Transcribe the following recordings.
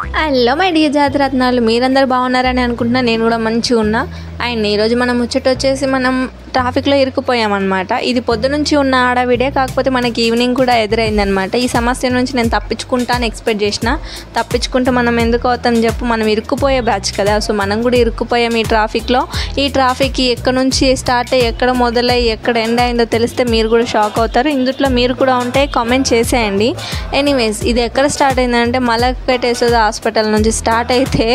Hello my dear జాతిరత్నాలు, మీరందరూ బాగున్నారని అనుకుంటున్నా. నేను కూడా మంచిగా ఉన్నా. అండ్ ఈరోజు మనం ముచ్చట వచ్చేసి మనం ట్రాఫిక్లో ఇరుక్కుపోయామన్నమాట. ఇది పొద్దు నుంచి ఉన్న ఆడవిడే, కాకపోతే మనకి ఈవినింగ్ కూడా ఎదురైందనమాట. ఈ సమస్య నుంచి నేను తప్పించుకుంటాను ఎక్స్పెక్ట్ చేసిన. తప్పించుకుంటే మనం ఎందుకు అవుతాం చెప్పు, మనం ఇరుక్కుపోయే బ్యాచ్ కదా. సో మనం కూడా ఇరుక్కుపోయాం ఈ ట్రాఫిక్లో. ఈ ట్రాఫిక్ ఎక్కడ నుంచి స్టార్ట్ అయ్యి ఎక్కడ మొదలయ్యి ఎక్కడ ఎండ్ అయిందో తెలిస్తే మీరు కూడా షాక్ అవుతారు. ఇందులో మీరు కూడా ఉంటే కామెంట్ చేసేయండి. ఎనీవేస్, ఇది ఎక్కడ స్టార్ట్ అయిందంటే మలక్పేట యశోద హాస్పిటల్ నుంచి స్టార్ట్ అయితే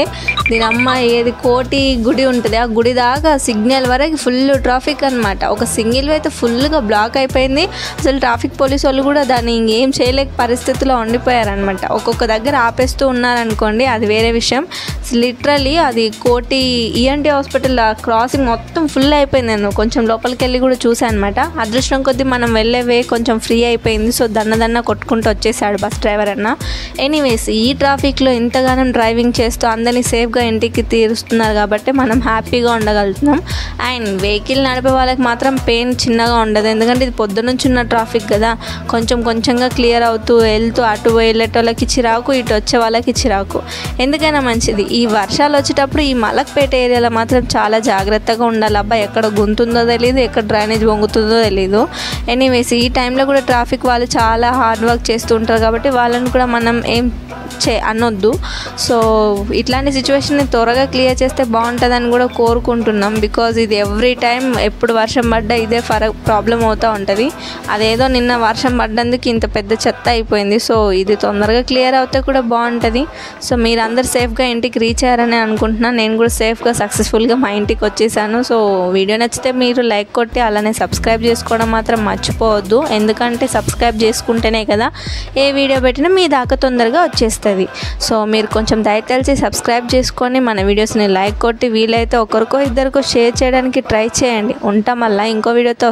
దీని అమ్మ ఏది కోటి గుడి ఉంటుంది, ఆ గుడి దాకా సిగ్నల్ వరకు ఫుల్ ట్రాఫిక్ అనమాట. ఒక సింగిల్ అయితే ఫుల్గా బ్లాక్ అయిపోయింది. అసలు ట్రాఫిక్ పోలీసు వాళ్ళు కూడా దాన్ని ఇంకేం చేయలేక పరిస్థితిలో ఉండిపోయారనమాట. ఒక్కొక్క దగ్గర ఆపేస్తూ ఉన్నారనుకోండి, అది వేరే విషయం. లిటరలీ అది కోటి ఈఎన్టీ హాస్పిటల్ క్రాసింగ్ మొత్తం ఫుల్ అయిపోయింది. నేను కొంచెం లోపలికి వెళ్ళి కూడా చూసాను అనమాట. అదృష్టం కొద్దీ మనం వెళ్ళేవే కొంచెం ఫ్రీ అయిపోయింది. సో దన్న కొట్టుకుంటూ వచ్చేసాడు బస్ డ్రైవర్ అన్న. ఎనీవేస్, ఈ ట్రాఫిక్లో ఇంతగానం డ్రైవింగ్ చేస్తూ అందరినీ సేఫ్గా ఇంటికి తీరుస్తున్నారు కాబట్టి మనం హ్యాపీగా ఉండగలుగుతున్నాం. అండ్ వెహికల్ నడిపే వాళ్ళకి మాత్రం పెయిన్ చిన్నగా ఉండదు, ఎందుకంటే ఇది పొద్దు నుంచి ఉన్న ట్రాఫిక్ కదా. కొంచెంగా క్లియర్ అవుతూ వెళ్తూ అటు వెళ్ళేటోళ్ళకి చిరాకు, ఇటు వచ్చే వాళ్ళకి చిరాకు. ఎందుకైనా మంచిది, ఈ వర్షాలు వచ్చేటప్పుడు ఈ మలక్పేట ఏరియాలో మాత్రం చాలా జాగ్రత్తగా ఉండాలి. అబ్బాయి ఎక్కడ గుంతుందో తెలియదు, ఎక్కడ డ్రైనేజ్ వంగుతుందో తెలీదు. ఎనీవేస్, ఈ టైంలో కూడా ట్రాఫిక్ వాళ్ళు చాలా హార్డ్ వర్క్ చేస్తూ ఉంటారు కాబట్టి వాళ్ళని కూడా మనం ఏం అనొద్దు. సో ఇట్లాంటి సిచ్యువేషన్ని త్వరగా క్లియర్ చేస్తే బాగుంటుందని కూడా కోరుకుంటున్నాం. బికాజ్ ఇది ఎవ్రీ టైం ఎప్పుడు వర్షం పడ్డా ఇదే ప్రాబ్లం అవుతూ ఉంటుంది. అదేదో నిన్న వర్షం పడ్డందుకు ఇంత పెద్ద చెత్త అయిపోయింది. సో ఇది తొందరగా క్లియర్ అవుతే కూడా బాగుంటుంది. సో మీరందరూ సేఫ్గా ఇంటికి రీచ్ అయ్యారని అనుకుంటున్నాను. నేను కూడా సేఫ్గా సక్సెస్ఫుల్గా మా ఇంటికి వచ్చేసాను. సో వీడియో నచ్చితే మీరు లైక్ కొట్టి అలానే సబ్స్క్రైబ్ చేసుకోవడం మాత్రం మర్చిపోవద్దు. ఎందుకంటే సబ్స్క్రైబ్ చేసుకుంటేనే కదా ఏ వీడియో పెట్టినా మీ దాకా తొందరగా వచ్చేస్తుంది. సో మీరు కొంచెం దయచేసి సబ్స్క్రైబ్ చేసుకొని మన వీడియోస్ని లైక్ కొట్టి వీలైతే ఒకరికో ఇద్దరికో షేర్ చేయడానికి ట్రై చేయండి. ఉంటాం, మళ్ళీ ఇంకో వీడియోతో